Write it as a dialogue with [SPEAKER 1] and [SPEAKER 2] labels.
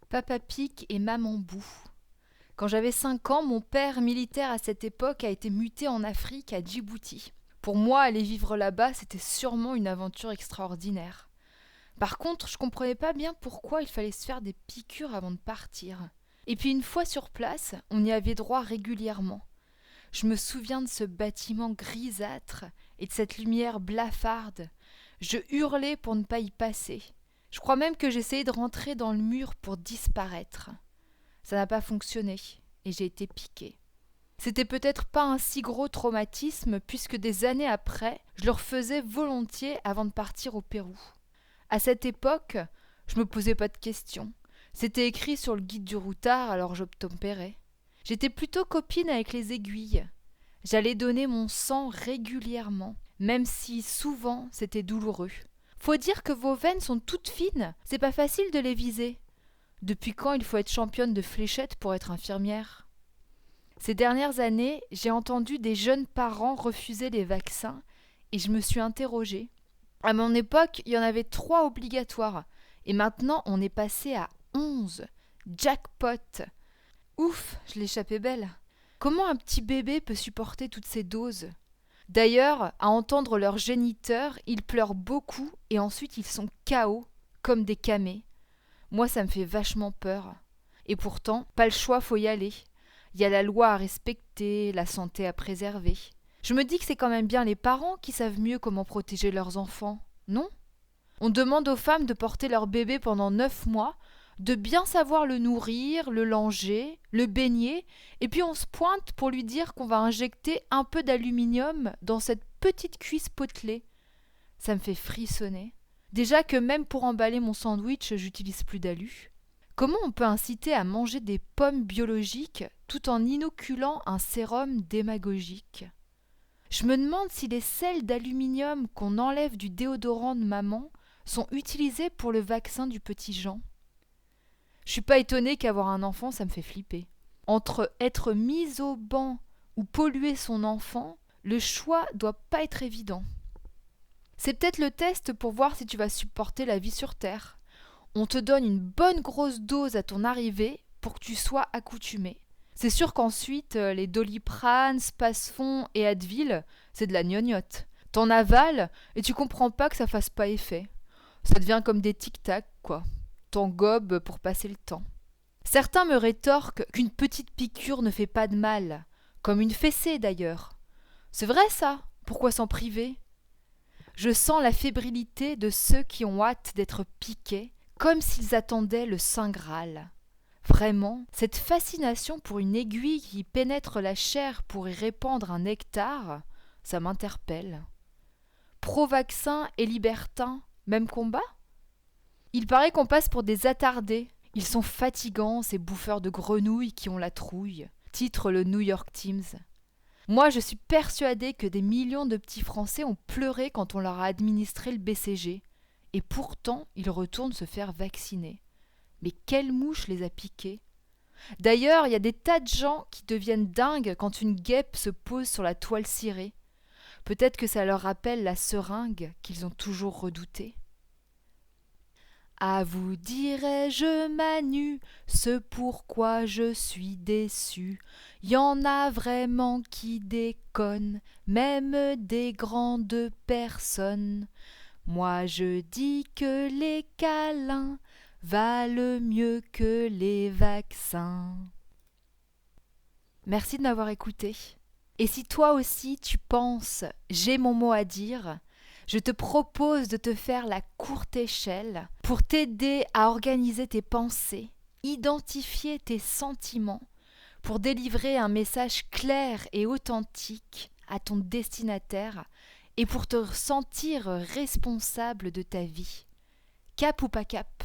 [SPEAKER 1] Papa Pic et Maman Boue. Quand j'avais 5 ans, mon père, militaire à cette époque, a été muté en Afrique, à Djibouti. Pour moi, aller vivre là-bas, c'était sûrement une aventure extraordinaire. Par contre, je comprenais pas bien pourquoi il fallait se faire des piqûres avant de partir. Et puis une fois sur place, on y avait droit régulièrement. Je me souviens de ce bâtiment grisâtre et de cette lumière blafarde. Je hurlais pour ne pas y passer. Je crois même que j'essayais de rentrer dans le mur pour disparaître. Ça n'a pas fonctionné et j'ai été piquée. C'était peut-être pas un si gros traumatisme puisque des années après, je le refaisais volontiers avant de partir au Pérou. À cette époque, je me posais pas de questions. C'était écrit sur le guide du routard, alors j'obtempérais. J'étais plutôt copine avec les aiguilles. J'allais donner mon sang régulièrement, même si souvent c'était douloureux. Faut dire que vos veines sont toutes fines, c'est pas facile de les viser. Depuis quand il faut être championne de fléchettes pour être infirmière? Ces dernières années, j'ai entendu des jeunes parents refuser les vaccins et je me suis interrogée. À mon époque, il y en avait 3 obligatoires et maintenant on est passé à 11. Jackpot! Ouf, je l'échappais belle. Comment un petit bébé peut supporter toutes ces doses? D'ailleurs, à entendre leur géniteur, ils pleurent beaucoup et ensuite ils sont KO, comme des camés. Moi, ça me fait vachement peur. Et pourtant, pas le choix, faut y aller. Il y a la loi à respecter, la santé à préserver. Je me dis que c'est quand même bien les parents qui savent mieux comment protéger leurs enfants, non? On demande aux femmes de porter leur bébé pendant 9 mois, de bien savoir le nourrir, le langer, le baigner, et puis on se pointe pour lui dire qu'on va injecter un peu d'aluminium dans cette petite cuisse potelée. Ça me fait frissonner. Déjà que même pour emballer mon sandwich, j'utilise plus d'alu. Comment on peut inciter à manger des pommes biologiques tout en inoculant un sérum démagogique? Je me demande si les sels d'aluminium qu'on enlève du déodorant de maman sont utilisés pour le vaccin du petit Jean. Je suis pas étonnée qu'avoir un enfant, ça me fait flipper. Entre être mise au banc ou polluer son enfant, le choix doit pas être évident. C'est peut-être le test pour voir si tu vas supporter la vie sur Terre. On te donne une bonne grosse dose à ton arrivée pour que tu sois accoutumé. C'est sûr qu'ensuite, les Doliprane, Spasfon et Advil, c'est de la gnognotte. T'en avales et tu comprends pas que ça fasse pas effet. Ça devient comme des tic-tac, quoi. T'en gobes pour passer le temps. Certains me rétorquent qu'une petite piqûre ne fait pas de mal, comme une fessée d'ailleurs. C'est vrai ça, pourquoi s'en priver? Je sens la fébrilité de ceux qui ont hâte d'être piqués, comme s'ils attendaient le Saint Graal. Vraiment, cette fascination pour une aiguille qui pénètre la chair pour y répandre un nectar, ça m'interpelle. Pro-vaccin et libertin, même combat? Il paraît qu'on passe pour des attardés. Ils sont fatigants, ces bouffeurs de grenouilles qui ont la trouille, titre le New York Times. Moi, je suis persuadée que des millions de petits Français ont pleuré quand on leur a administré le BCG. Et pourtant, ils retournent se faire vacciner. Mais quelle mouche les a piqués? D'ailleurs, il y a des tas de gens qui deviennent dingues quand une guêpe se pose sur la toile cirée. Peut-être que ça leur rappelle la seringue qu'ils ont toujours redoutée. À vous dirai-je, Manu, ce pourquoi je suis déçu. Y en a vraiment qui déconnent, même des grandes personnes. Moi je dis que les câlins valent mieux que les vaccins. Merci de m'avoir écouté. Et si toi aussi tu penses j'ai mon mot à dire, je te propose de te faire la courte échelle pour t'aider à organiser tes pensées, identifier tes sentiments, pour délivrer un message clair et authentique à ton destinataire et pour te sentir responsable de ta vie. Cap ou pas cap?